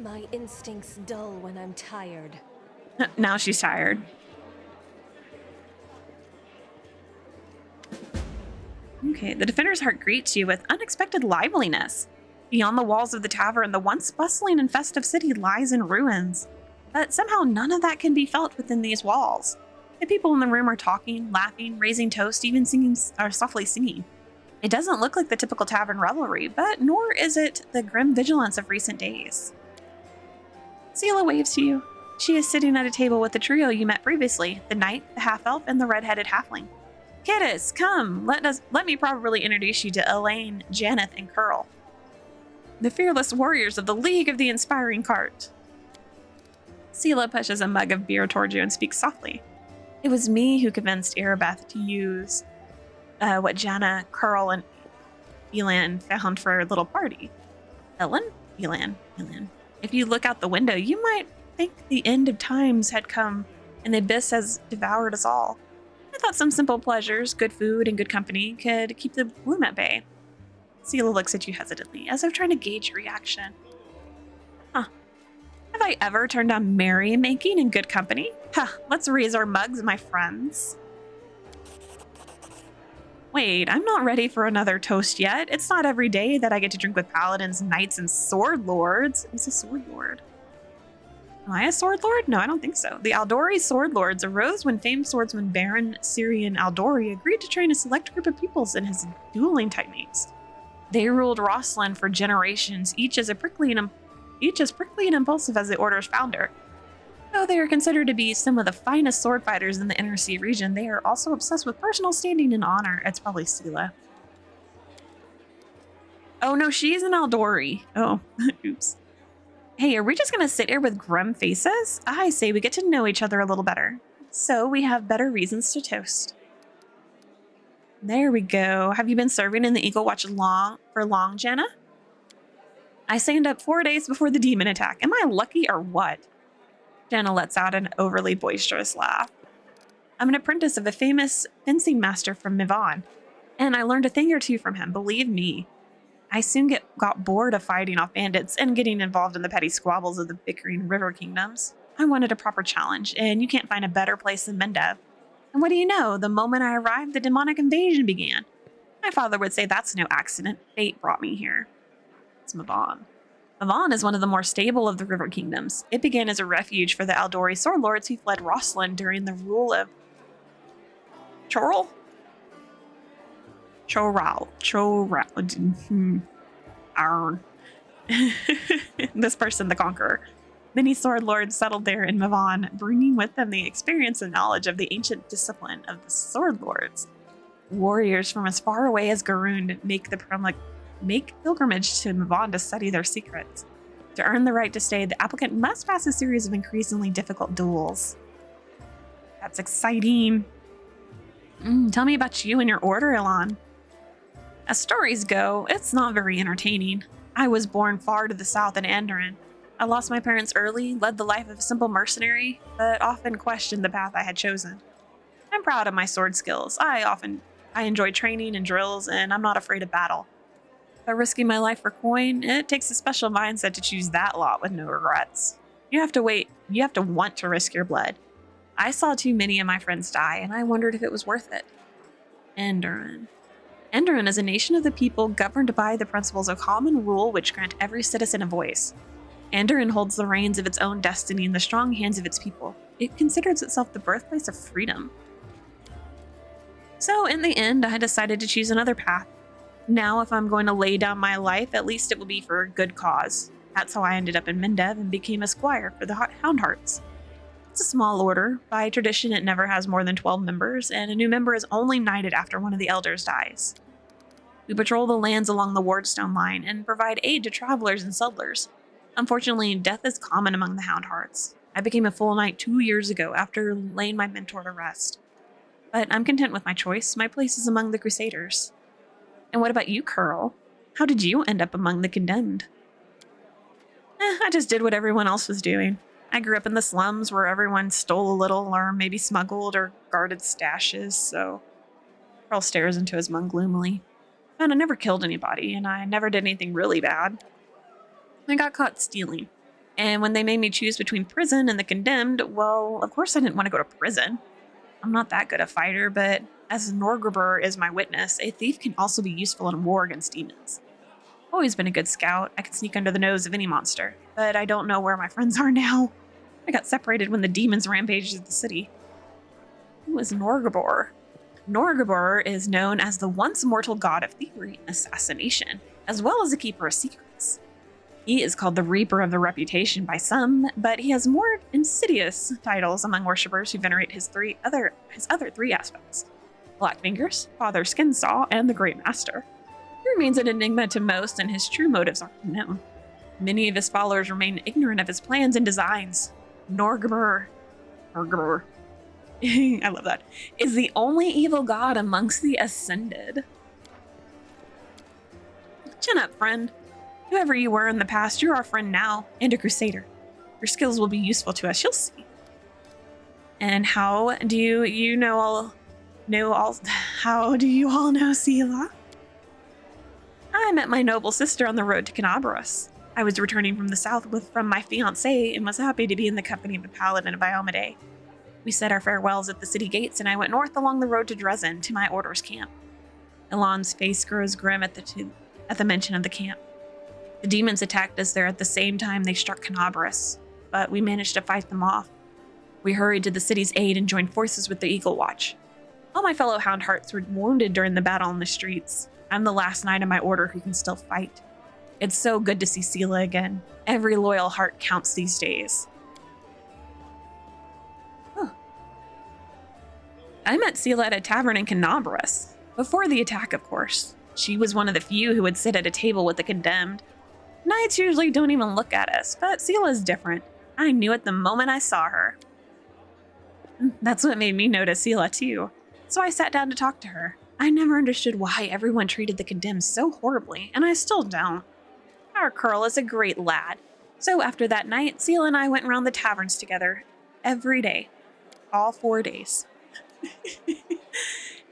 My instincts dull when I'm tired. Now she's tired. Okay, the defender's heart greets you with unexpected liveliness. Beyond the walls of the tavern, the once bustling and festive city lies in ruins. But somehow none of that can be felt within these walls. The people in the room are talking, laughing, raising toast, even singing or softly singing. It doesn't look like the typical tavern revelry, but nor is it the grim vigilance of recent days. Sela waves to you. She is sitting at a table with the trio you met previously, the knight, the half-elf, and the red-headed halfling. Kidis, come, let me properly introduce you to Elaine, Janeth, and Curl, the fearless warriors of the League of the Inspiring Cart. Sela pushes a mug of beer towards you and speaks softly. It was me who convinced Erebeth to use what Janna, Curl, and Elan found for a little party. Elan? Elan. If you look out the window, you might think the end of times had come and the abyss has devoured us all. I thought some simple pleasures, good food, and good company could keep the gloom at bay. Sela looks at you hesitantly, as if trying to gauge your reaction. Huh. Have I ever turned down merrymaking and good company? Huh, let's raise our mugs, my friends. Wait, I'm not ready for another toast yet. It's not every day that I get to drink with paladins, knights, and sword lords. Who's a sword lord? Am I a sword lord? No, I don't think so. The Aldori sword lords arose when famed swordsman Baron Syrian Aldori agreed to train a select group of peoples in his dueling techniques. They ruled Rosslyn for generations, each as prickly and impulsive as the Order's founder. Though they are considered to be some of the finest sword fighters in the Inner Sea region, they are also obsessed with personal standing and honor. It's probably Sela. Oh no, she's an Aldori. Oh, oops. Hey, are we just gonna sit here with grim faces? I say we get to know each other a little better. So we have better reasons to toast. There we go. Have you been serving in the Eagle Watch for long, Janna? I signed up 4 days before the demon attack. Am I lucky or what? Janna lets out an overly boisterous laugh. I'm an apprentice of a famous fencing master from Mivon, and I learned a thing or two from him, believe me. I soon got bored of fighting off bandits and getting involved in the petty squabbles of the bickering river kingdoms. I wanted a proper challenge, and you can't find a better place than Mendev. And what do you know, the moment I arrived, the demonic invasion began. My father would say that's no accident. Fate brought me here. It's Mavon. Mavon is one of the more stable of the river kingdoms. It began as a refuge for the Aldori sword lords who fled Rosslyn during the rule of Choral? This person, the Conqueror. Many sword lords settled there in Mavon, bringing with them the experience and knowledge of the ancient discipline of the sword lords. Warriors from as far away as Garund make pilgrimage to Mavon to study their secrets. To earn the right to stay, the applicant must pass a series of increasingly difficult duels. That's exciting. Tell me about you and your order, Elan. As stories go, it's not very entertaining. I was born far to the south in Daeran. I lost my parents early, led the life of a simple mercenary, but often questioned the path I had chosen. I'm proud of my sword skills. I enjoy training and drills, and I'm not afraid of battle. But risking my life for coin, it takes a special mindset to choose that lot with no regrets. You have to want to risk your blood. I saw too many of my friends die, and I wondered if it was worth it. Daeran. Daeran is a nation of the people governed by the principles of common rule which grant every citizen a voice. Daeran holds the reins of its own destiny in the strong hands of its people. It considers itself the birthplace of freedom. So in the end, I decided to choose another path. Now, if I'm going to lay down my life, at least it will be for a good cause. That's how I ended up in Mendev and became a squire for the Houndhearts. It's a small order. By tradition, it never has more than 12 members, and a new member is only knighted after one of the elders dies. We patrol the lands along the Wardstone line and provide aid to travelers and settlers. Unfortunately, death is common among the Houndhearts. I became a full knight 2 years ago after laying my mentor to rest. But I'm content with my choice. My place is among the Crusaders. And what about you, Curl? How did you end up among the condemned? I just did what everyone else was doing. I grew up in the slums where everyone stole a little or maybe smuggled or guarded stashes, so Curl stares into his mug gloomily. And I never killed anybody, and I never did anything really bad. I got caught stealing, And when they made me choose between prison and the condemned, well, of course I didn't want to go to prison. I'm not that good a fighter, but as Norgrbur is my witness, a thief can also be useful in war against demons. Always been a good scout. I could sneak under the nose of any monster, but I don't know where my friends are now. I got separated when the demons rampaged the city. Who is Norgrbur? Norgrbur is known as the once mortal god of thievery and assassination, as well as a keeper of secrets. He is called the Reaper of the Reputation by some, but he has more insidious titles among worshippers who venerate his other three aspects: Black Fingers, Father Skinsaw, and the Great Master. He remains an enigma to most, and his true motives aren't known. Many of his followers remain ignorant of his plans and designs. Norgrbur, I love that, is the only evil god amongst the Ascended. Chin up, friend. Whoever you were in the past, you're our friend now, and a crusader. Your skills will be useful to us, you'll see. And how do you all know Sela? I met my noble sister on the road to Canabros. I was returning from the south from my fiancé and was happy to be in the company of the paladin of Iomade. We said our farewells at the city gates, and I went north along the road to Dresden to my order's camp. Elan's face grows grim at the mention of the camp. The demons attacked us there at the same time they struck Canabros, but we managed to fight them off. We hurried to the city's aid and joined forces with the Eagle Watch. All my fellow Hound Hearts were wounded during the battle in the streets. I'm the last knight of my order who can still fight. It's so good to see Sela again. Every loyal heart counts these days. I met Sela at a tavern in Canabros. Before the attack, of course. She was one of the few who would sit at a table with the condemned. Knights usually don't even look at us, but Sela's different. I knew it the moment I saw her. That's what made me notice Sela too. So I sat down to talk to her. I never understood why everyone treated the condemned so horribly, and I still don't. Our Curl is a great lad. So after that night, Sela and I went around the taverns together every day. All 4 days.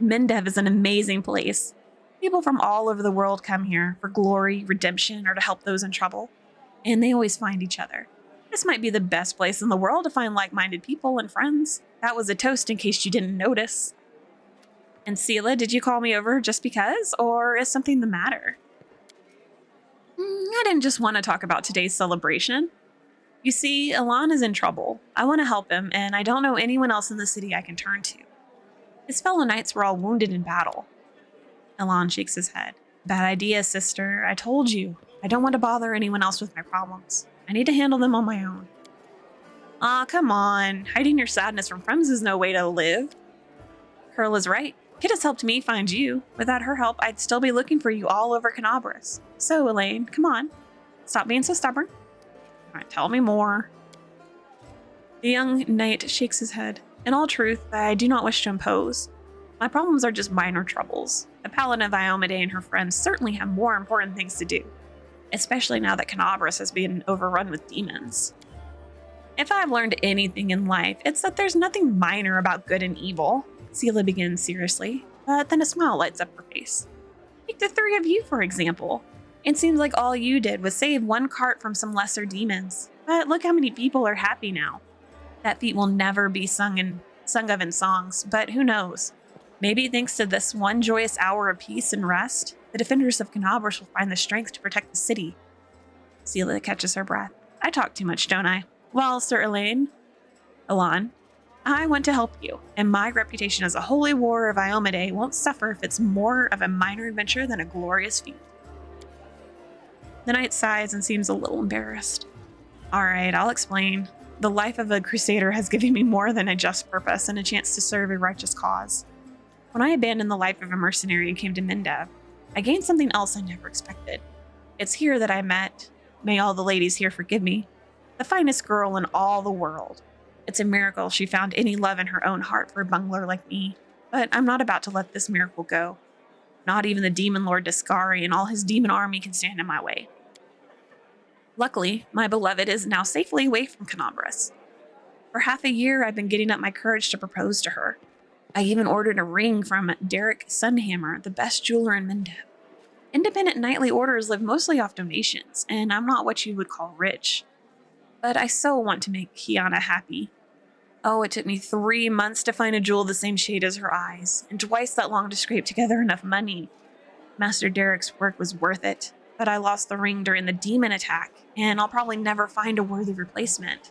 Mendev is an amazing place. People from all over the world come here for glory, redemption, or to help those in trouble. And they always find each other. This might be the best place in the world to find like-minded people and friends. That was a toast in case you didn't notice. And Sela, did you call me over just because, or is something the matter? I didn't just want to talk about today's celebration. You see, Elan is in trouble. I want to help him, and I don't know anyone else in the city I can turn to. His fellow knights were all wounded in battle. Elan shakes his head. Bad idea, sister. I told you. I don't want to bother anyone else with my problems. I need to handle them on my own. Aw, come on. Hiding your sadness from friends is no way to live. Curl is right. Kidis helped me find you. Without her help, I'd still be looking for you all over Canabros. So, Elaine, come on. Stop being so stubborn. All right, tell me more. The young knight shakes his head. In all truth, I do not wish to impose. My problems are just minor troubles. The paladin of Iomade and her friends certainly have more important things to do, especially now that Canabros has been overrun with demons. If I've learned anything in life, it's that there's nothing minor about good and evil. Sela begins seriously, but then a smile lights up her face. Take the 3 of you, for example. It seems like all you did was save one cart from some lesser demons, but look how many people are happy now. That feat will never be sung of in songs, but who knows? Maybe thanks to this one joyous hour of peace and rest, the defenders of Canabros will find the strength to protect the city. Sela catches her breath. I talk too much, don't I? Well, Sir Elan, I want to help you, and my reputation as a holy warrior of Iomade won't suffer if it's more of a minor adventure than a glorious feat. The knight sighs and seems a little embarrassed. All right, I'll explain. The life of a crusader has given me more than a just purpose and a chance to serve a righteous cause. When I abandoned the life of a mercenary and came to Mendev, I gained something else I never expected. It's here that I met, may all the ladies here forgive me, the finest girl in all the world. It's a miracle she found any love in her own heart for a bungler like me, but I'm not about to let this miracle go. Not even the demon lord Discari and all his demon army can stand in my way. Luckily, my beloved is now safely away from Canabros. For half a year, I've been getting up my courage to propose to her. I even ordered a ring from Derek Sunhammer, the best jeweler in Mendev. Independent knightly orders live mostly off donations, and I'm not what you would call rich. but I so want to make Kiana happy. Oh, it took me 3 months to find a jewel the same shade as her eyes, and twice that long to scrape together enough money. Master Derek's work was worth it, but I lost the ring during the demon attack, and I'll probably never find a worthy replacement.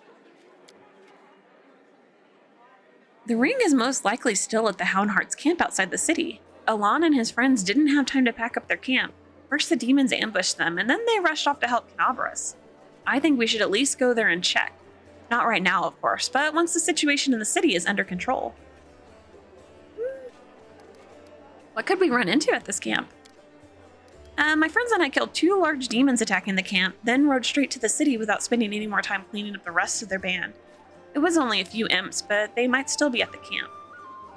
The ring is most likely still at the Houndheart's camp outside the city. Alon and his friends didn't have time to pack up their camp. First the demons ambushed them, and then they rushed off to help Canabras. I think we should at least go there and check. Not right now, of course, but once the situation in the city is under control. What could we run into at this camp? My friends and I killed 2 large demons attacking the camp, then rode straight to the city without spending any more time cleaning up the rest of their band. It was only a few imps, but they might still be at the camp.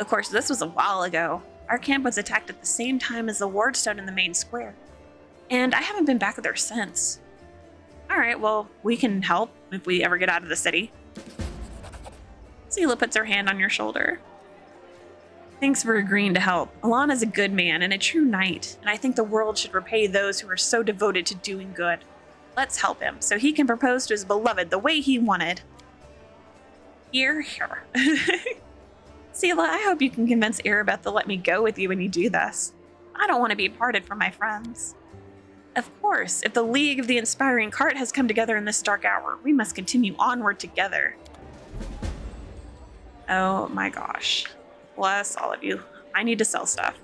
Of course, this was a while ago. Our camp was attacked at the same time as the wardstone in the main square. And I haven't been back there since. Alright, well, we can help if we ever get out of the city. Sela puts her hand on your shoulder. Thanks for agreeing to help. Alon is a good man and a true knight, and I think the world should repay those who are so devoted to doing good. Let's help him, so he can propose to his beloved the way he wanted. Here. Sela, I hope you can convince Arabeth to let me go with you when you do this. I don't want to be parted from my friends. Of course, if the League of the Inspiring Cart has come together in this dark hour, we must continue onward together. Oh my gosh. Bless all of you. I need to sell stuff.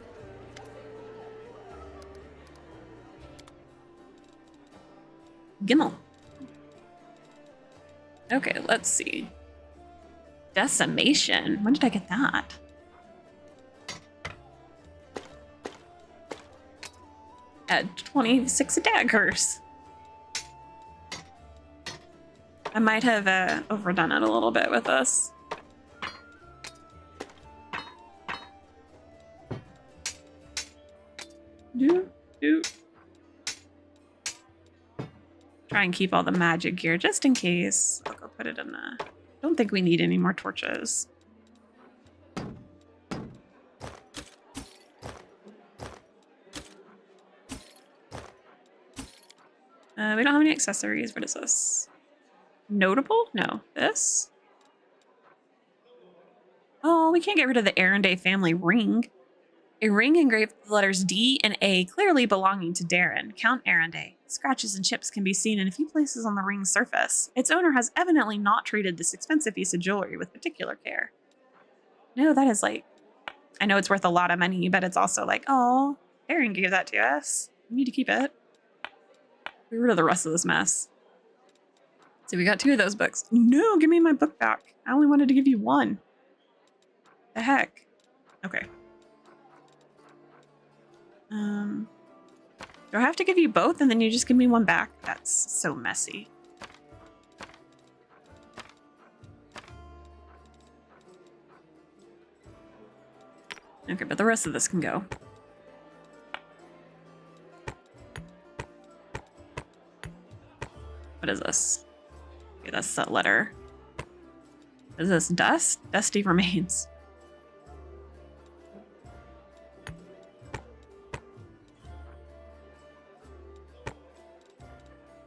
Gimel. Okay, let's see. Decimation. When did I get that? Add 26 daggers. I might have overdone it a little bit with this. Try and keep all the magic gear just in case. I'll go put it in the... Don't think we need any more torches. We don't have any accessories. What is this? Notable? No. This? Oh, we can't get rid of the Arenday family ring. A ring engraved with the letters D and A clearly belonging to Daeran, Count Arenday. Scratches and chips can be seen in a few places on the ring's surface. Its owner has evidently not treated this expensive piece of jewelry with particular care. No, that is like... I know it's worth a lot of money, but it's also like, oh, Daeran gave that to us. We need to keep it. Get rid of the rest of this mess. So we got 2 of those books. No, give me my book back. I only wanted to give you 1. The heck? Okay. Do I have to give you both and then you just give me 1 back? That's so messy. Okay, but the rest of this can go. What is this? Okay, that's that letter. Is this dust? Dusty remains.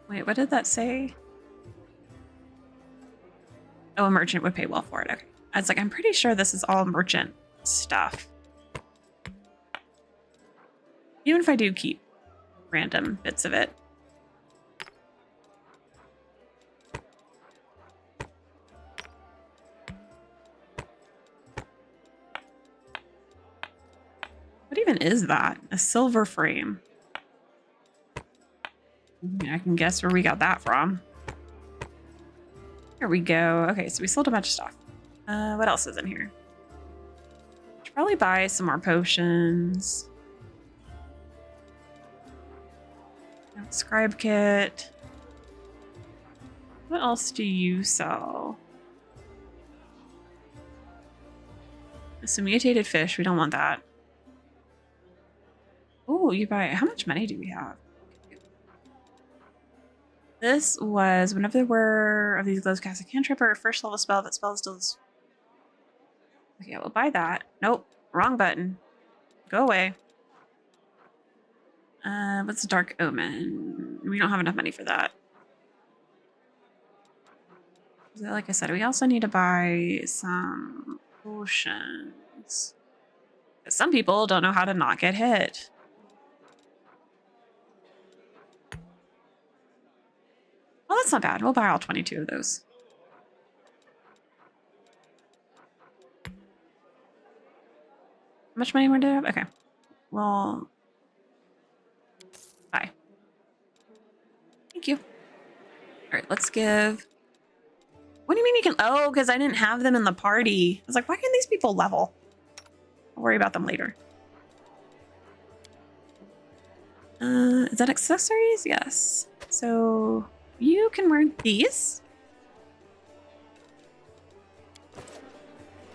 Wait, what did that say? Oh, a merchant would pay well for it. Okay. I was like, I'm pretty sure this is all merchant stuff. Even if I do keep random bits of it. What even is that? A silver frame. I can guess where we got that from. Here we go. Okay, so we sold a bunch of stuff. What else is in here? Should probably buy some more potions. Scribe kit. What else do you sell? Some mutated fish. We don't want that. Oh, you buy... How much money do we have? This was whenever there were of these glows cast a cantrip or a first level spell that spell does. Okay, we'll buy that. Nope, wrong button. Go away. What's Dark Omen? We don't have enough money for that. So like I said, we also need to buy some potions. Some people don't know how to not get hit. Well, that's not bad. We'll buy all 22 of those. How much money do I have? Okay. Well, bye. Thank you. All right, let's give... What do you mean you can... Oh, because I didn't have them in the party. I was like, why can't these people level? I'll worry about them later. Is that accessories? Yes. So you can wear these.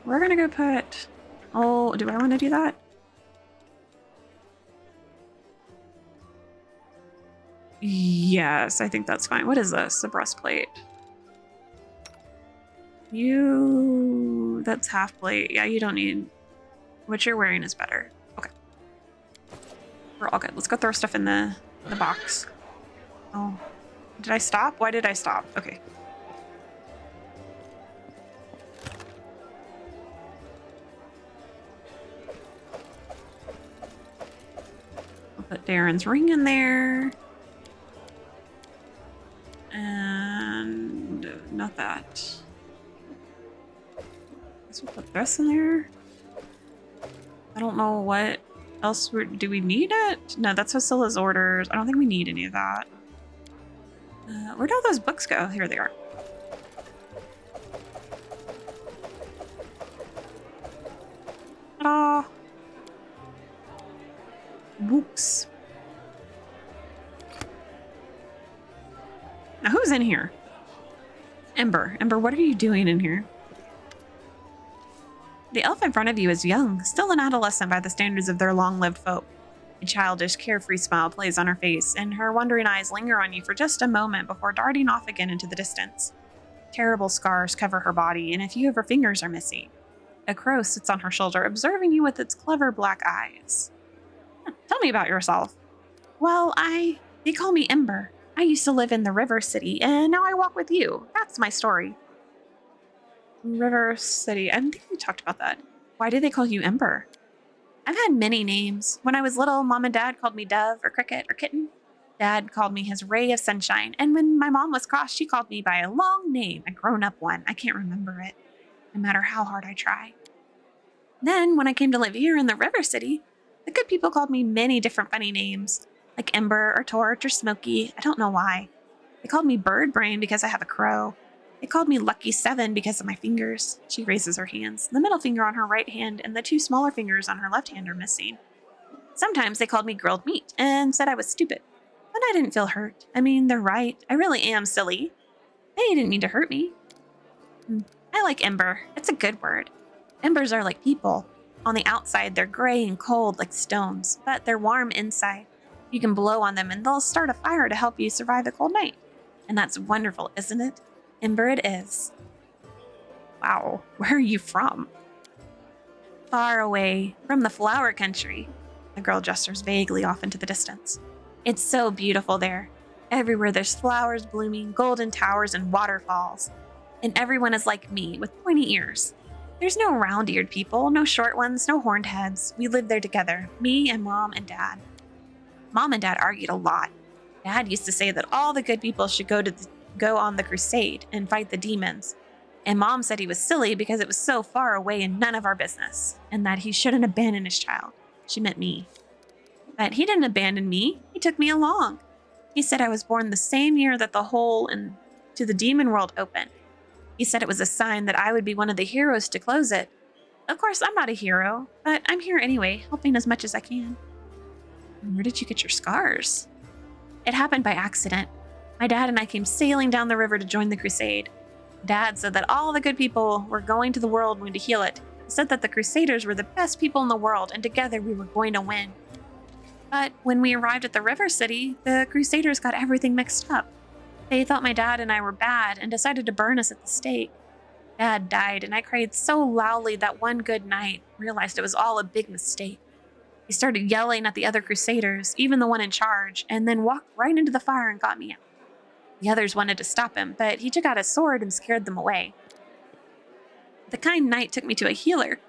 We're gonna go put... Oh, do I want to do that? Yes, I think that's fine. What is this? A breastplate. You... That's half plate. Yeah, you don't need... What you're wearing is better. Okay. We're all good. Let's go throw stuff in the box. Oh. Did I stop? Why did I stop? Okay. I'll put Daeran's ring in there. And not that. Guess we'll put this in there. I don't know what else do we need it? No, that's Hosilla's orders. I don't think we need any of that. Where'd all those books go? Here they are. Ta-da! Books. Now who's in here? Ember. Ember, what are you doing in here? The elf in front of you is young, still an adolescent by the standards of their long-lived folk. A childish, carefree smile plays on her face, and her wondering eyes linger on you for just a moment before darting off again into the distance. Terrible scars cover her body, and a few of her fingers are missing. A crow sits on her shoulder, observing you with its clever black eyes. Tell me about yourself. Well, they call me Ember. I used to live in the River City, and now I walk with you. That's my story. River City. I think we talked about that. Why do they call you Ember? I've had many names. When I was little, Mom and Dad called me Dove or Cricket or Kitten. Dad called me his ray of sunshine, and when my mom was cross, she called me by a long name, a grown-up one. I can't remember it, no matter how hard I try. Then, when I came to live here in the River City, the good people called me many different funny names, like Ember or Torch or Smoky. I don't know why. They called me Bird Brain because I have a crow. They called me Lucky 7 because of my fingers. She raises her hands. The middle finger on her right hand and the two smaller fingers on her left hand are missing. Sometimes they called me Grilled Meat and said I was stupid. But I didn't feel hurt. I mean, they're right. I really am silly. They didn't mean to hurt me. I like Ember. It's a good word. Embers are like people. On the outside, they're gray and cold like stones, but they're warm inside. You can blow on them and they'll start a fire to help you survive a cold night. And that's wonderful, isn't it? Ember it is. Wow, where are you from? Far away, from the flower country. The girl gestures vaguely off into the distance. It's so beautiful there. Everywhere there's flowers blooming, golden towers, and waterfalls. And everyone is like me, with pointy ears. There's no round-eared people, no short ones, no horned heads. We live there together, me and Mom and Dad. Mom and Dad argued a lot. Dad used to say that all the good people should go on the crusade and fight the demons. And Mom said he was silly because it was so far away and none of our business, and that he shouldn't abandon his child. She meant me. But he didn't abandon me. He took me along. He said I was born the same year that the hole into the demon world opened. He said it was a sign that I would be one of the heroes to close it. Of course, I'm not a hero, but I'm here anyway, helping as much as I can. Where did you get your scars? It happened by accident. My dad and I came sailing down the river to join the crusade. Dad said that all the good people were going to the world to heal it. He said that the crusaders were the best people in the world and together we were going to win. But when we arrived at the River City, the crusaders got everything mixed up. They thought my dad and I were bad and decided to burn us at the stake. Dad died and I cried so loudly that one good night realized it was all a big mistake. He started yelling at the other crusaders, even the one in charge, and then walked right into the fire and got me out. The others wanted to stop him, but he took out his sword and scared them away. The kind knight took me to a healer.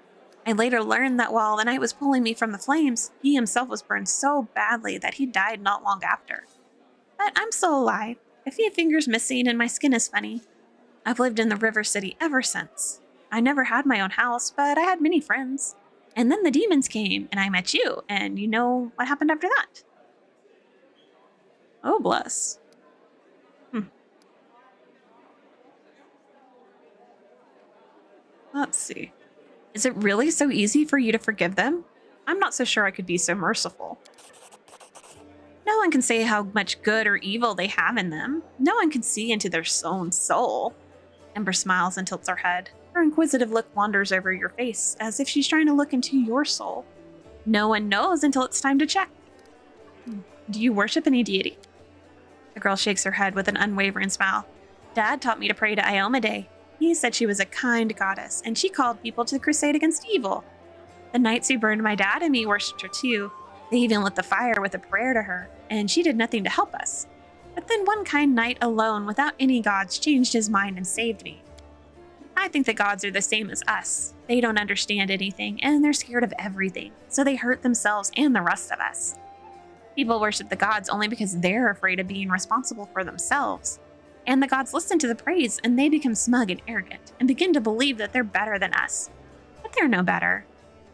I later learned that while the knight was pulling me from the flames, he himself was burned so badly that he died not long after. But I'm still alive, a few fingers missing, and my skin is funny. I've lived in the River City ever since. I never had my own house, but I had many friends. And then the demons came, and I met you, and you know what happened after that. Oh, bless. Let's see. Is it really so easy for you to forgive them? I'm not so sure I could be so merciful. No one can say how much good or evil they have in them. No one can see into their own soul. Ember smiles and tilts her head. Her inquisitive look wanders over your face, as if she's trying to look into your soul. No one knows until it's time to check. Do you worship any deity? The girl shakes her head with an unwavering smile. Dad taught me to pray to Iomade. He said she was a kind goddess, and she called people to the crusade against evil. The knights who burned my dad and me worshipped her too. They even lit the fire with a prayer to her, and she did nothing to help us. But then one kind knight alone, without any gods, changed his mind and saved me. I think the gods are the same as us. They don't understand anything, and they're scared of everything, so they hurt themselves and the rest of us. People worship the gods only because they're afraid of being responsible for themselves. And the gods listen to the praise, and they become smug and arrogant, and begin to believe that they're better than us. But they're no better.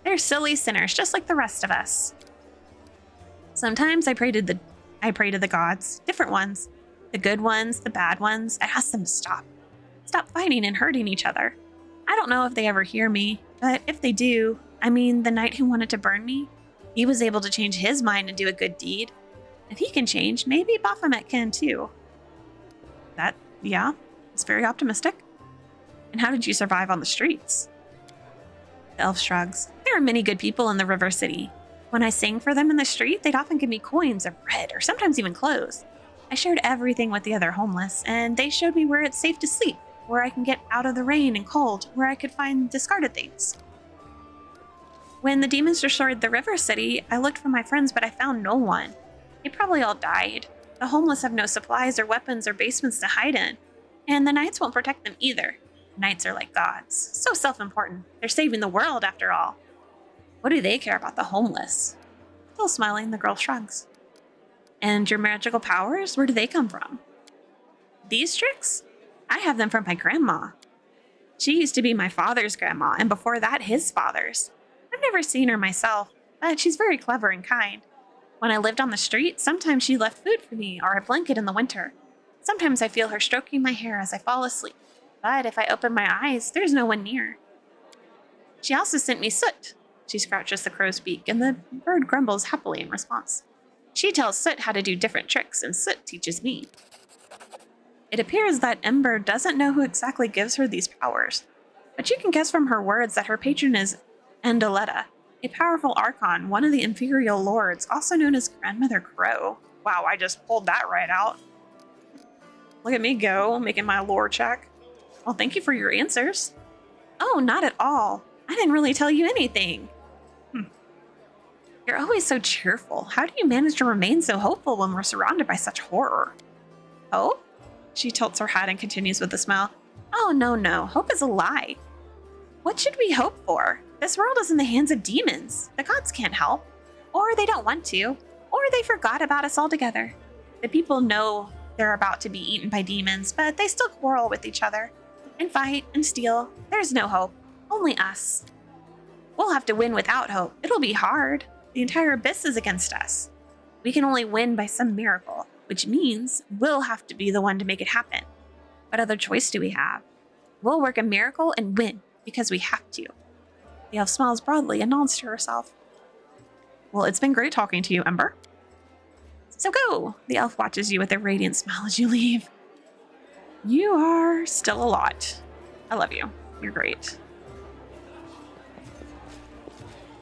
They're silly sinners, just like the rest of us. Sometimes I pray to the gods, different ones. The good ones, the bad ones. I ask them to stop. Stop fighting and hurting each other. I don't know if they ever hear me, but if they do, the knight who wanted to burn me, he was able to change his mind and do a good deed. If he can change, maybe Baphomet can too. It's very optimistic. And how did you survive on the streets? The elf shrugs. There are many good people in the River City. When I sang for them in the street, they'd often give me coins or bread, or sometimes even clothes. I shared everything with the other homeless, and they showed me where it's safe to sleep, where I can get out of the rain and cold, where I could find discarded things. When the demons destroyed the River City, I looked for my friends, but I found no one. They probably all died. The homeless have no supplies or weapons or basements to hide in, and the knights won't protect them either. Knights are like gods, so self-important. They're saving the world after all. What do they care about the homeless? Still smiling, the girl shrugs. And your magical powers, where do they come from? These tricks? I have them from my grandma. She used to be my father's grandma, and before that, his father's. I've never seen her myself, but she's very clever and kind. When I lived on the street, sometimes she left food for me or a blanket in the winter. Sometimes I feel her stroking my hair as I fall asleep, but if I open my eyes, there's no one near. She also sent me soot. She scratches the crow's beak, and the bird grumbles happily in response. She tells Soot how to do different tricks, and Soot teaches me. It appears that Ember doesn't know who exactly gives her these powers, but you can guess from her words that her patron is Endoletta, a powerful archon, one of the Imperial Lords, also known as Grandmother Crow. Wow, I just pulled that right out. Look at me go, making my lore check. Well, thank you for your answers. Oh, not at all. I didn't really tell you anything. You're always so cheerful. How do you manage to remain so hopeful when we're surrounded by such horror? Hope? She tilts her head and continues with a smile. Oh, no. Hope is a lie. What should we hope for? This world is in the hands of demons. The gods can't help. Or they don't want to. Or they forgot about us altogether. The people know they're about to be eaten by demons, but they still quarrel with each other. And fight and steal. There's no hope. Only us. We'll have to win without hope. It'll be hard. The entire abyss is against us. We can only win by some miracle, which means we'll have to be the one to make it happen. What other choice do we have? We'll work a miracle and win, because we have to. The elf smiles broadly and nods to herself. Well, it's been great talking to you, Ember. So go! The elf watches you with a radiant smile as you leave. You are still a lot. I love you. You're great.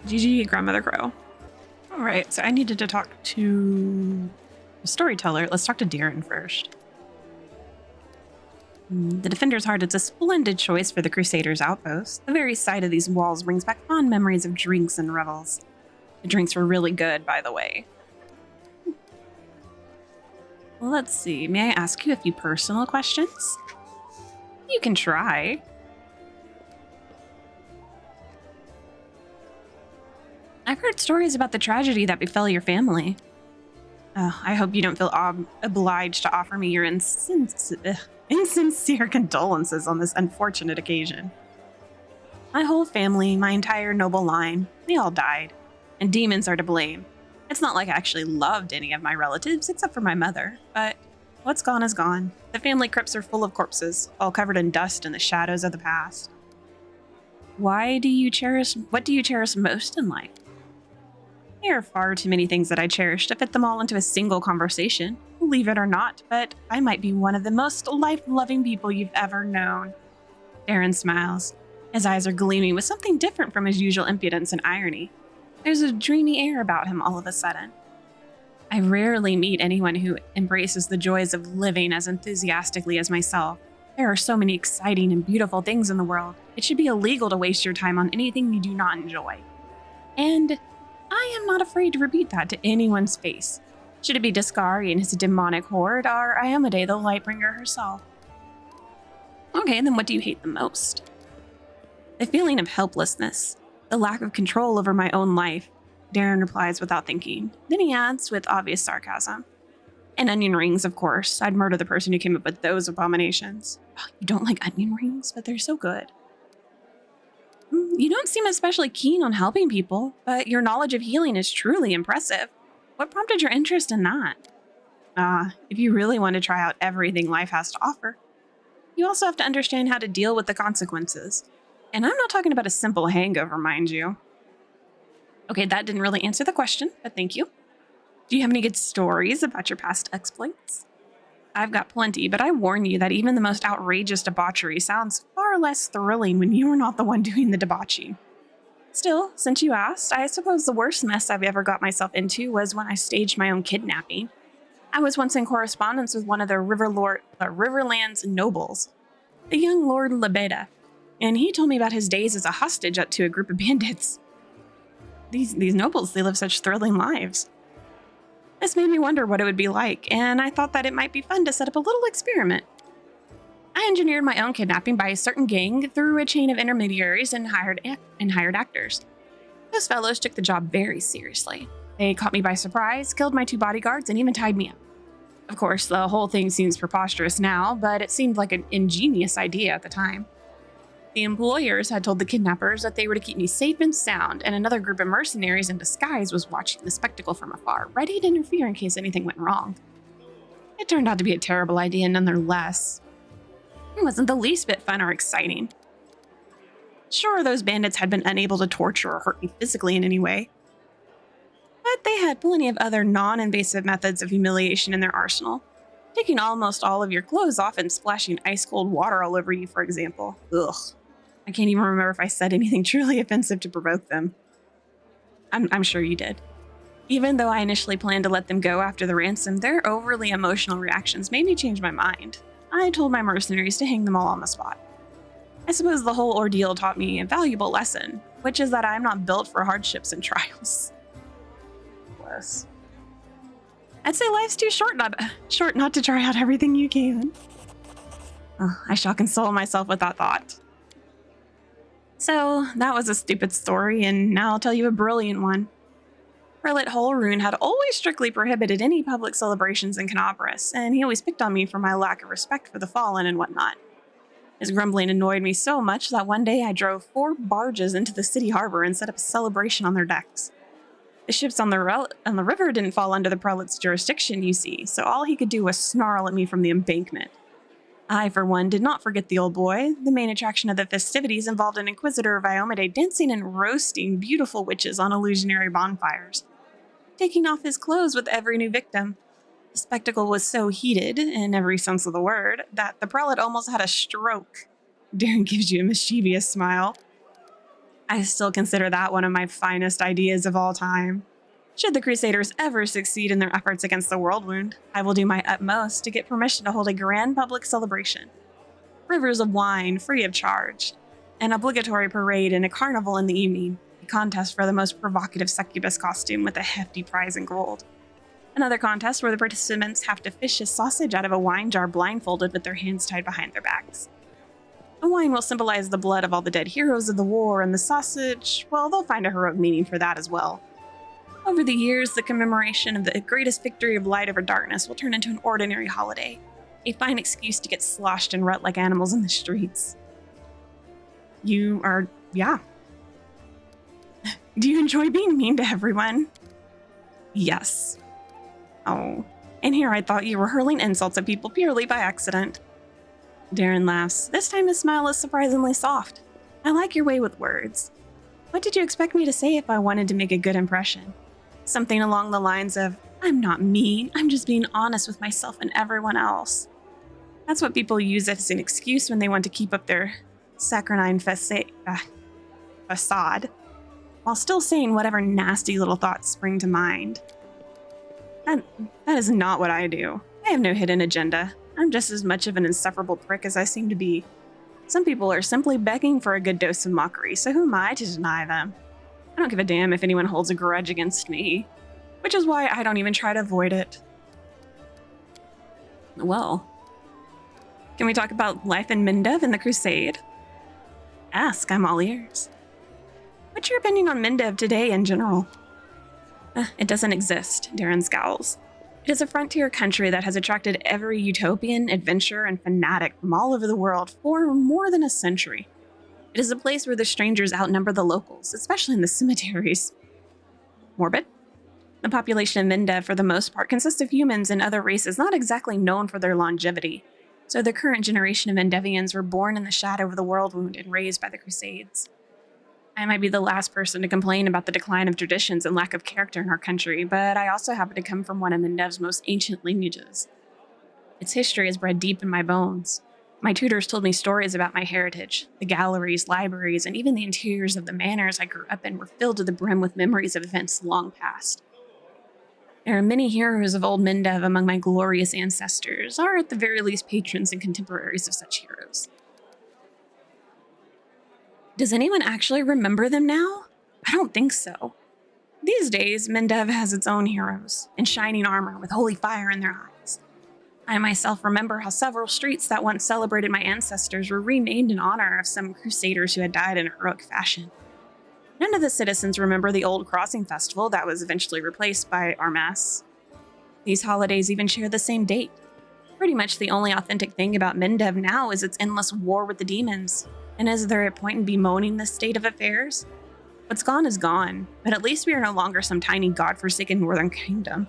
GG, Grandmother Crow. All right, so I needed to talk to the Storyteller. Let's talk to Daeran first. The Defender's Heart is a splendid choice for the Crusaders' outpost. The very sight of these walls brings back fond memories of drinks and revels. The drinks were really good, by the way. Let's see, may I ask you a few personal questions? You can try. I've heard stories about the tragedy that befell your family. Oh, I hope you don't feel obliged to offer me your insincere condolences on this unfortunate occasion. My whole family, my entire noble line, they all died, and demons are to blame. It's not like I actually loved any of my relatives except for my mother, but what's gone is gone. The family crypts are full of corpses, all covered in dust and the shadows of the past. What do you cherish most in life? There are far too many things that I cherish to fit them all into a single conversation, believe it or not, but I might be one of the most life-loving people you've ever known. Daeran smiles. His eyes are gleaming with something different from his usual impudence and irony. There's a dreamy air about him all of a sudden. I rarely meet anyone who embraces the joys of living as enthusiastically as myself. There are so many exciting and beautiful things in the world. It should be illegal to waste your time on anything you do not enjoy. And I am not afraid to repeat that to anyone's face. Should it be Discari and his demonic horde, or Iamade the Lightbringer herself? Okay, then what do you hate the most? The feeling of helplessness, the lack of control over my own life, Daeran replies without thinking. Then he adds with obvious sarcasm. And onion rings, of course. I'd murder the person who came up with those abominations. Oh, you don't like onion rings, but they're so good. You don't seem especially keen on helping people, but your knowledge of healing is truly impressive. What prompted your interest in that? If you really want to try out everything life has to offer, you also have to understand how to deal with the consequences. And I'm not talking about a simple hangover, mind you. Okay, that didn't really answer the question, but thank you. Do you have any good stories about your past exploits? I've got plenty, but I warn you that even the most outrageous debauchery sounds far less thrilling when you are not the one doing the debauching. Still, since you asked, I suppose the worst mess I've ever got myself into was when I staged my own kidnapping. I was once in correspondence with one of the Riverland's nobles, the young Lord Lebeda, and he told me about his days as a hostage up to a group of bandits. These nobles, they live such thrilling lives. This made me wonder what it would be like, and I thought that it might be fun to set up a little experiment. I engineered my own kidnapping by a certain gang through a chain of intermediaries and hired actors. Those fellows took the job very seriously. They caught me by surprise, killed my 2 bodyguards, and even tied me up. Of course, the whole thing seems preposterous now, but it seemed like an ingenious idea at the time. The employers had told the kidnappers that they were to keep me safe and sound, and another group of mercenaries in disguise was watching the spectacle from afar, ready to interfere in case anything went wrong. It turned out to be a terrible idea nonetheless. It wasn't the least bit fun or exciting. Sure, those bandits had been unable to torture or hurt me physically in any way, but they had plenty of other non-invasive methods of humiliation in their arsenal. Taking almost all of your clothes off and splashing ice-cold water all over you, for example. Ugh. I can't even remember if I said anything truly offensive to provoke them. I'm sure you did. Even though I initially planned to let them go after the ransom, their overly emotional reactions made me change my mind. I told my mercenaries to hang them all on the spot. I suppose the whole ordeal taught me a valuable lesson, which is that I'm not built for hardships and trials. Bless. I'd say life's too short not to try out everything you can. Oh, I shall console myself with that thought. So, that was a stupid story, and now I'll tell you a brilliant one. Prelate Holroon had always strictly prohibited any public celebrations in Canaveras, and he always picked on me for my lack of respect for the fallen and whatnot. His grumbling annoyed me so much that one day I drove 4 barges into the city harbor and set up a celebration on their decks. The ships on the river didn't fall under the prelate's jurisdiction, you see, so all he could do was snarl at me from the embankment. I, for one, did not forget the old boy. The main attraction of the festivities involved an Inquisitor of Iomade dancing and roasting beautiful witches on illusionary bonfires, taking off his clothes with every new victim. The spectacle was so heated, in every sense of the word, that the prelate almost had a stroke. Daeran gives you a mischievous smile. I still consider that one of my finest ideas of all time. Should the Crusaders ever succeed in their efforts against the World Wound, I will do my utmost to get permission to hold a grand public celebration. Rivers of wine, free of charge. An obligatory parade and a carnival in the evening. A contest for the most provocative succubus costume with a hefty prize in gold. Another contest where the participants have to fish a sausage out of a wine jar blindfolded with their hands tied behind their backs. The wine will symbolize the blood of all the dead heroes of the war, and the sausage, well, they'll find a heroic meaning for that as well. Over the years, the commemoration of the greatest victory of light over darkness will turn into an ordinary holiday, a fine excuse to get sloshed and rut like animals in the streets. Yeah. Do you enjoy being mean to everyone? Yes. Oh, and here I thought you were hurling insults at people purely by accident. Daeran laughs. This time his smile is surprisingly soft. I like your way with words. What did you expect me to say if I wanted to make a good impression? Something along the lines of, I'm not mean, I'm just being honest with myself and everyone else. That's what people use as an excuse when they want to keep up their saccharine facade, while still saying whatever nasty little thoughts spring to mind. That is not what I do. I have no hidden agenda. I'm just as much of an insufferable prick as I seem to be. Some people are simply begging for a good dose of mockery, so who am I to deny them? I don't give a damn if anyone holds a grudge against me, which is why I don't even try to avoid it. Well, can we talk about life in Mindev and the Crusade? Ask, I'm all ears. What's your opinion on Mindev today in general? It doesn't exist, Daeran scowls. It is a frontier country that has attracted every utopian, adventurer, and fanatic from all over the world for more than a century. It is a place where the strangers outnumber the locals, especially in the cemeteries. Morbid? The population of Mindev, for the most part, consists of humans and other races not exactly known for their longevity, so the current generation of Mindevians were born in the shadow of the world wound and raised by the Crusades. I might be the last person to complain about the decline of traditions and lack of character in our country, but I also happen to come from one of Mindev's most ancient lineages. Its history is bred deep in my bones. My tutors told me stories about my heritage. The galleries, libraries, and even the interiors of the manors I grew up in were filled to the brim with memories of events long past. There are many heroes of old Mindev among my glorious ancestors, or at the very least patrons and contemporaries of such heroes. Does anyone actually remember them now? I don't think so. These days, Mindev has its own heroes, in shining armor with holy fire in their eyes. I myself remember how several streets that once celebrated my ancestors were renamed in honor of some crusaders who had died in a heroic fashion. None of the citizens remember the old crossing festival that was eventually replaced by Armas. These holidays even share the same date. Pretty much the only authentic thing about Mindev now is its endless war with the demons. And is there a point in bemoaning this state of affairs? What's gone is gone, but at least we are no longer some tiny godforsaken northern kingdom.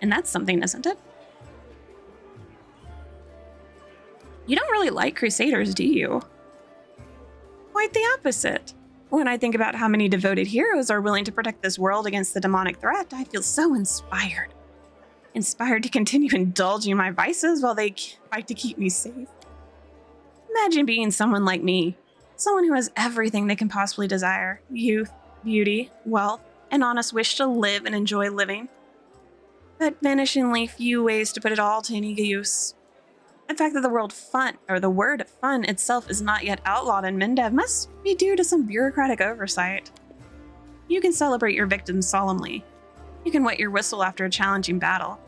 And that's something, isn't it? You don't really like Crusaders, do you? Quite the opposite. When I think about how many devoted heroes are willing to protect this world against the demonic threat, I feel so inspired. Inspired to continue indulging my vices while they fight to keep me safe. Imagine being someone like me, someone who has everything they can possibly desire: youth, beauty, wealth, an honest wish to live and enjoy living. But vanishingly few ways to put it all to any use. The fact that the word fun itself is not yet outlawed in Mindev must be due to some bureaucratic oversight. You can celebrate your victims solemnly. You can wet your whistle after a challenging battle.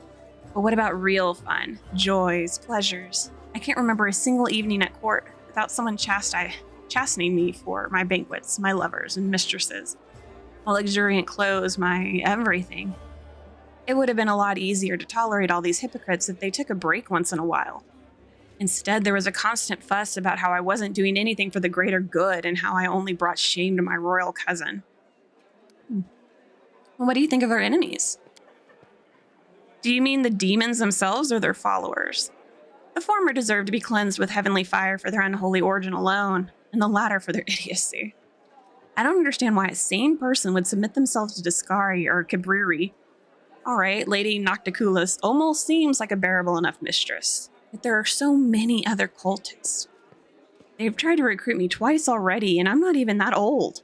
But what about real fun, joys, pleasures? I can't remember a single evening at court without someone chastening me for my banquets, my lovers and mistresses, my luxuriant clothes, my everything. It would have been a lot easier to tolerate all these hypocrites if they took a break once in a while. Instead, there was a constant fuss about how I wasn't doing anything for the greater good and how I only brought shame to my royal cousin. Well, what do you think of our enemies? Do you mean the demons themselves or their followers? The former deserve to be cleansed with heavenly fire for their unholy origin alone, and the latter for their idiocy. I don't understand why a sane person would submit themselves to Discari or Cabriri. Alright, Lady Nocticulus almost seems like a bearable enough mistress, but there are so many other cultists. They've tried to recruit me twice already, and I'm not even that old.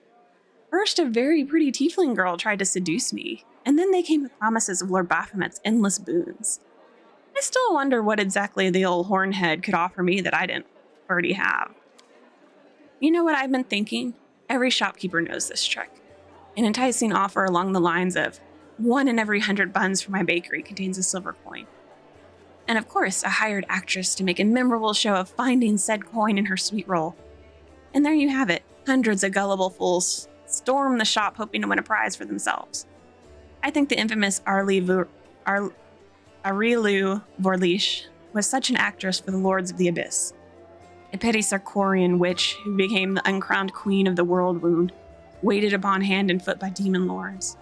First, a very pretty tiefling girl tried to seduce me, and then they came with promises of Lord Baphomet's endless boons. I still wonder what exactly the old hornhead could offer me that I didn't already have. You know what I've been thinking? Every shopkeeper knows this trick. An enticing offer along the lines of, 1 in every 100 buns from my bakery contains a silver coin. And of course, a hired actress to make a memorable show of finding said coin in her sweet roll. And there you have it. Hundreds of gullible fools storm the shop hoping to win a prize for themselves. I think the infamous Arilu Vorlish was such an actress for the Lords of the Abyss. A petty Sarkorian witch who became the uncrowned queen of the world wound, weighted upon hand and foot by demon lords.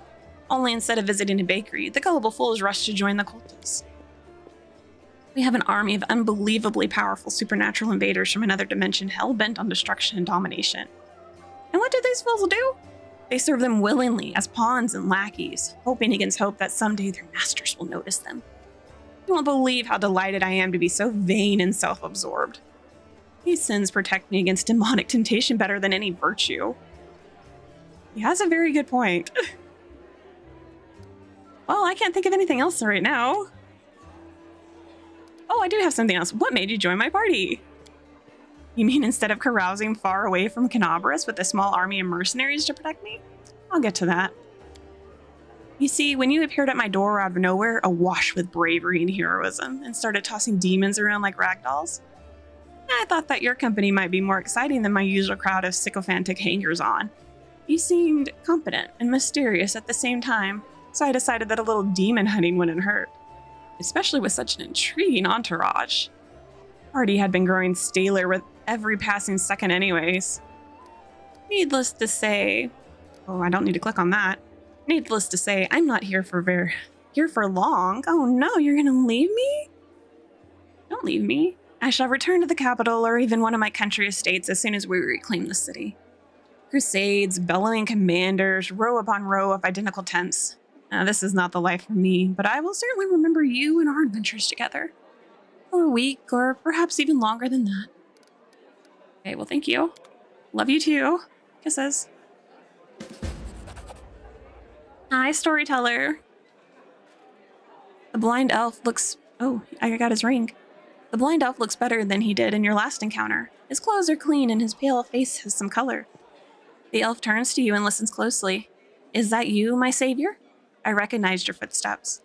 Only instead of visiting a bakery, the gullible fools rushed to join the cultists. We have an army of unbelievably powerful supernatural invaders from another dimension hell-bent on destruction and domination. And what do these fools do? They serve them willingly as pawns and lackeys, hoping against hope that someday their masters will notice them. You won't believe how delighted I am to be so vain and self-absorbed. These sins protect me against demonic temptation better than any virtue. He has a very good point. Well, I can't think of anything else right now. Oh, I do have something else. What made you join my party? You mean instead of carousing far away from Cockatrice with a small army of mercenaries to protect me? I'll get to that. You see, when you appeared at my door out of nowhere, awash with bravery and heroism, and started tossing demons around like ragdolls, I thought that your company might be more exciting than my usual crowd of sycophantic hangers-on. You seemed competent and mysterious at the same time, so I decided that a little demon hunting wouldn't hurt. Especially with such an intriguing entourage. Party had been growing staler with every passing second anyways. Needless to say... Oh, I don't need to click on that. Needless to say, I'm not here for long. Oh no, you're gonna leave me? Don't leave me. I shall return to the capital or even one of my country estates as soon as we reclaim the city. Crusades, bellowing commanders, row upon row of identical tents. This is not the life for me, but I will certainly remember you and our adventures together. For a week, or perhaps even longer than that. Okay, well, thank you. Love you too. Kisses. Hi, Storyteller. The blind elf looks... Oh, I got his ring. The blind elf looks better than he did in your last encounter. His clothes are clean and his pale face has some color. The elf turns to you and listens closely. Is that you, my savior? I recognized your footsteps.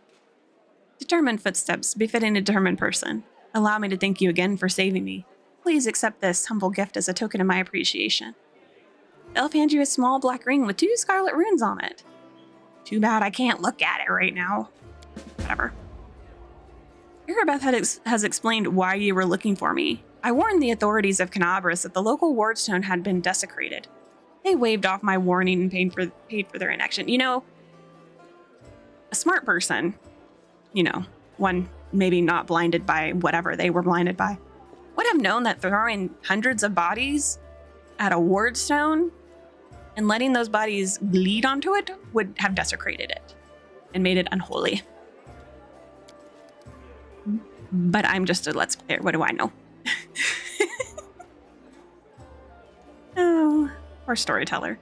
Determined footsteps, befitting a determined person. Allow me to thank you again for saving me. Please accept this humble gift as a token of my appreciation. The elf hands you a small black ring with 2 scarlet runes on it. Too bad I can't look at it right now. Whatever. Irabeth has explained why you were looking for me. I warned the authorities of Cockatrice that the local wardstone had been desecrated. They waved off my warning and paid for their inaction. You know, a smart person, one maybe not blinded by whatever they were blinded by, would have known that throwing hundreds of bodies at a wardstone and letting those bodies bleed onto it would have desecrated it and made it unholy. But I'm just a let's player. What do I know? Oh, poor Storyteller.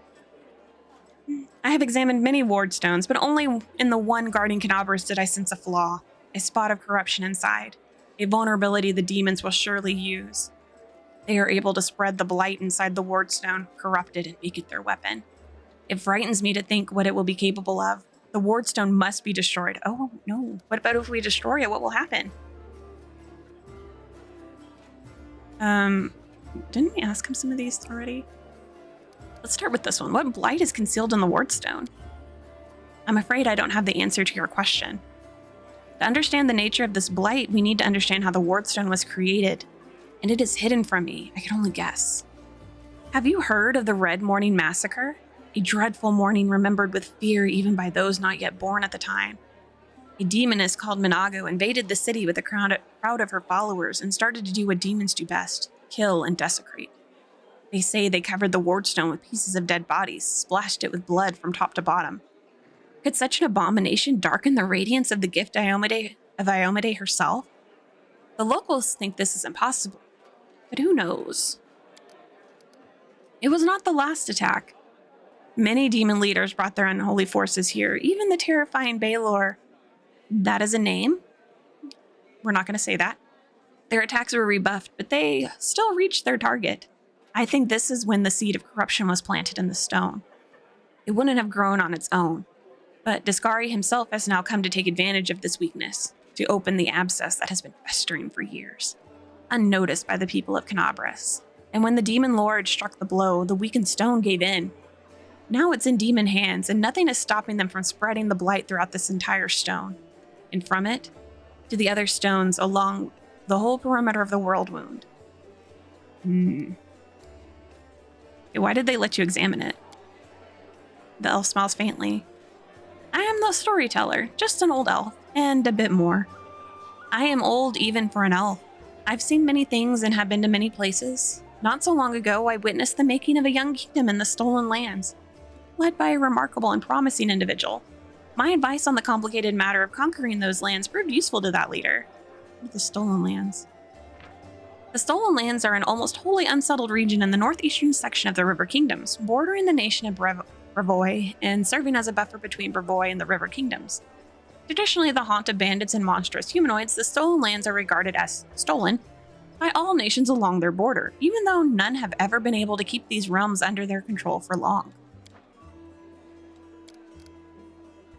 I have examined many wardstones, but only in the one guarding Cockatrice did I sense a flaw, a spot of corruption inside, a vulnerability the demons will surely use. They are able to spread the blight inside the wardstone, corrupt it, and make it their weapon. It frightens me to think what it will be capable of. The wardstone must be destroyed. Oh, no. What about if we destroy it? What will happen? Didn't we ask him some of these already? Let's start with this one. What blight is concealed in the wardstone? I'm afraid I don't have the answer to your question. To understand the nature of this blight, we need to understand how the wardstone was created, and it is hidden from me. I can only guess. Have you heard of the Red Morning Massacre? A dreadful morning remembered with fear even by those not yet born at the time. A demoness called Minago invaded the city with a crowd of her followers and started to do what demons do best, kill and desecrate. They say they covered the wardstone with pieces of dead bodies, splashed it with blood from top to bottom. Could such an abomination darken the radiance of the gift of Iomade herself? The locals think this is impossible, but who knows? It was not the last attack. Many demon leaders brought their unholy forces here, even the terrifying Baelor. That is a name. We're not going to say that. Their attacks were rebuffed, but they still reached their target. I think this is when the seed of corruption was planted in the stone. It wouldn't have grown on its own. But Discari himself has now come to take advantage of this weakness, to open the abscess that has been festering for years, unnoticed by the people of Canabras. And when the demon lord struck the blow, the weakened stone gave in. Now it's in demon hands, and nothing is stopping them from spreading the blight throughout this entire stone, and from it to the other stones along the whole perimeter of the world wound. Why did they let you examine it? The elf smiles faintly. I am the storyteller, just an old elf, and a bit more. I am old even for an elf. I've seen many things and have been to many places. Not so long ago, I witnessed the making of a young kingdom in the Stolen Lands, led by a remarkable and promising individual. My advice on the complicated matter of conquering those lands proved useful to that leader. The Stolen Lands. The Stolen Lands are an almost wholly unsettled region in the northeastern section of the River Kingdoms, bordering the nation of Brevoy and serving as a buffer between Brevoy and the River Kingdoms. Traditionally the haunt of bandits and monstrous humanoids, the Stolen Lands are regarded as stolen by all nations along their border, even though none have ever been able to keep these realms under their control for long.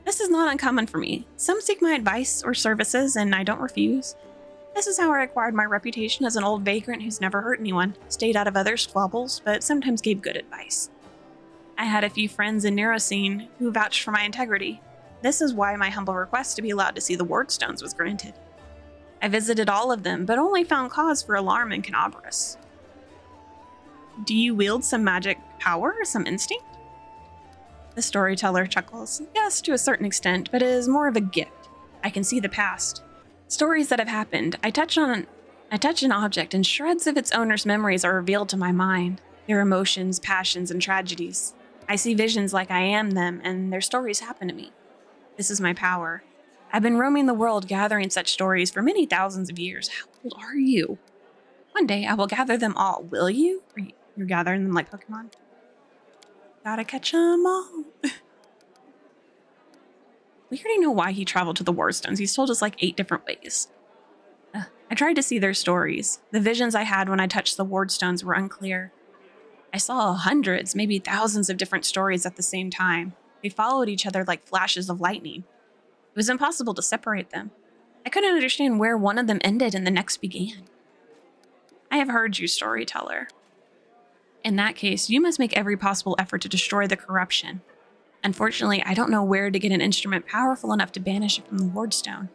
This is not uncommon for me. Some seek my advice or services, and I don't refuse. This is how I acquired my reputation as an old vagrant who's never hurt anyone, stayed out of other squabbles, but sometimes gave good advice. I had a few friends in Neurocene who vouched for my integrity. This is why my humble request to be allowed to see the ward stones was granted. I visited all of them, but only found cause for alarm in Canabras. Do you wield some magic power or some instinct? The storyteller chuckles. Yes, to a certain extent, but it is more of a gift. I can see the past. Stories that have happened. I touch an object and shreds of its owner's memories are revealed to my mind. Their emotions, passions, and tragedies. I see visions like I am them, and their stories happen to me. This is my power. I've been roaming the world gathering such stories for many thousands of years. How old are you? One day I will gather them all. Will you? You're gathering them like Pokemon? Gotta catch them all. We already know why he traveled to the Warstones. He's told us like 8 different ways. I tried to see their stories. The visions I had when I touched the Wardstones were unclear. I saw hundreds, maybe thousands of different stories at the same time. They followed each other like flashes of lightning. It was impossible to separate them. I couldn't understand where one of them ended and the next began. I have heard you, storyteller. In that case, you must make every possible effort to destroy the corruption. Unfortunately, I don't know where to get an instrument powerful enough to banish it from the Wardstone.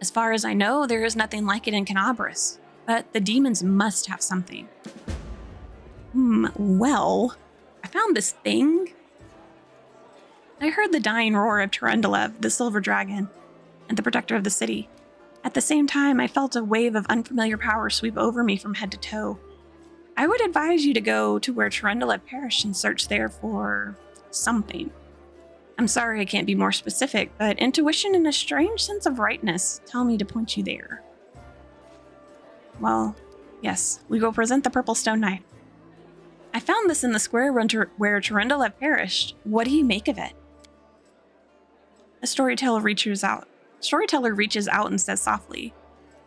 As far as I know, there is nothing like it in Canabras, but the demons must have something. Well, I found this thing. I heard the dying roar of Turundalev, the silver dragon, and the protector of the city. At the same time, I felt a wave of unfamiliar power sweep over me from head to toe. I would advise you to go to where Turundalev perished and search there for something. I'm sorry I can't be more specific, but intuition and a strange sense of rightness tell me to point you there. Well, yes, we will present the purple stone knife. I found this in the square where Turundalev perished. What do you make of it? The storyteller reaches out and says softly,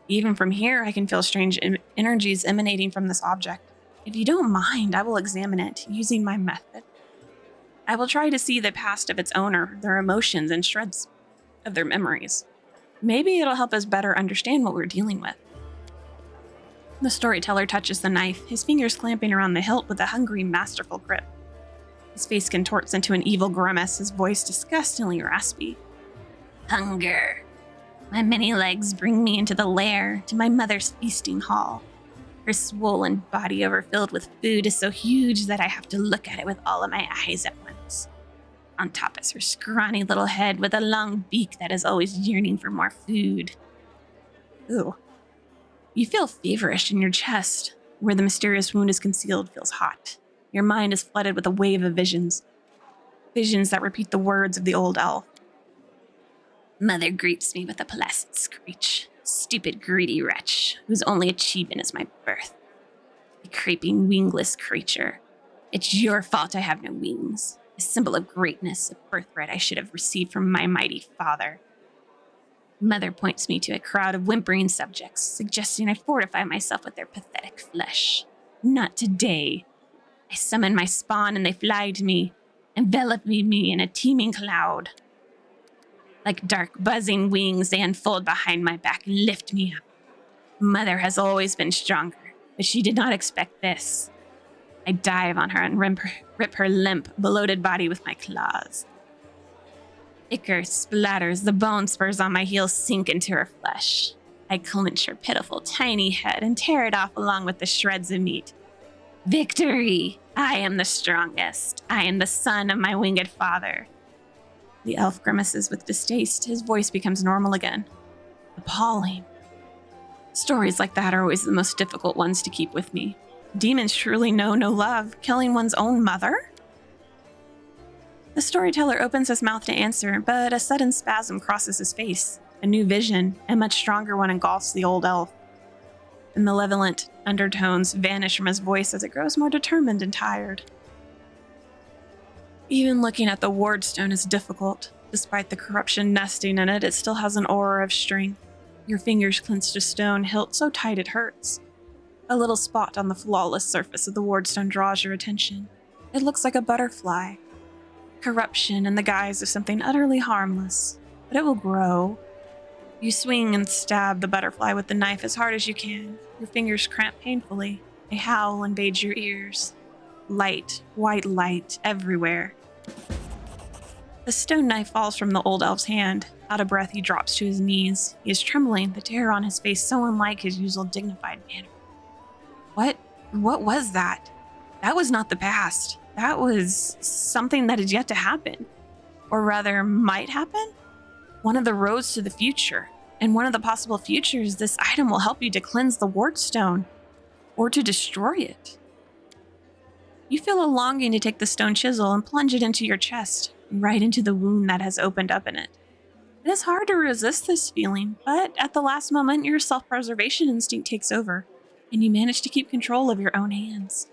even from here I can feel strange energies emanating from this object. If you don't mind, I will examine it using my method. I will try to see the past of its owner, their emotions, and shreds of their memories. Maybe it'll help us better understand what we're dealing with. The storyteller touches the knife, his fingers clamping around the hilt with a hungry, masterful grip. His face contorts into an evil grimace, his voice disgustingly raspy. Hunger. My many legs bring me into the lair, to my mother's feasting hall. Her swollen body overfilled with food is so huge that I have to look at it with all of my eyes at once. On top is her scrawny little head with a long beak that is always yearning for more food. Ooh. You feel feverish in your chest. Where the mysterious wound is concealed feels hot. Your mind is flooded with a wave of visions. Visions that repeat the words of the old elf. Mother greets me with a placid screech. Stupid, greedy wretch, whose only achievement is my birth. A creeping, wingless creature. It's your fault I have no wings. A symbol of greatness, a birthright I should have received from my mighty father. Mother points me to a crowd of whimpering subjects, suggesting I fortify myself with their pathetic flesh. Not today. I summon my spawn and they fly to me, enveloping me in a teeming cloud. Like dark, buzzing wings, they unfold behind my back and lift me up. Mother has always been stronger, but she did not expect this. I dive on her and rip her limp, bloated body with my claws. Ichor splatters, the bone spurs on my heels sink into her flesh. I clench her pitiful, tiny head and tear it off along with the shreds of meat. Victory! I am the strongest. I am the son of my winged father. The elf grimaces with distaste. His voice becomes normal again. Appalling. Stories like that are always the most difficult ones to keep with me. Demons truly know no love, killing one's own mother? The storyteller opens his mouth to answer, but a sudden spasm crosses his face. A new vision, a much stronger one, engulfs the old elf. The malevolent undertones vanish from his voice as it grows more determined and tired. Even looking at the wardstone is difficult. Despite the corruption nesting in it, it still has an aura of strength. Your fingers clench a stone hilt so tight it hurts. A little spot on the flawless surface of the wardstone draws your attention. It looks like a butterfly. Corruption in the guise of something utterly harmless, but it will grow. You swing and stab the butterfly with the knife as hard as you can. Your fingers cramp painfully. A howl invades your ears. Light, white light, everywhere. The stone knife falls from the old elf's hand. Out of breath, he drops to his knees. He is trembling, the terror on his face so unlike his usual dignified manner. What was that? That was not the past. That was something that is yet to happen. Or rather, might happen? One of the roads to the future. And one of the possible futures, this item will help you to cleanse the wardstone. Or to destroy it. You feel a longing to take the stone chisel and plunge it into your chest, right into the wound that has opened up in it. It is hard to resist this feeling, but at the last moment, your self-preservation instinct takes over, and you manage to keep control of your own hands.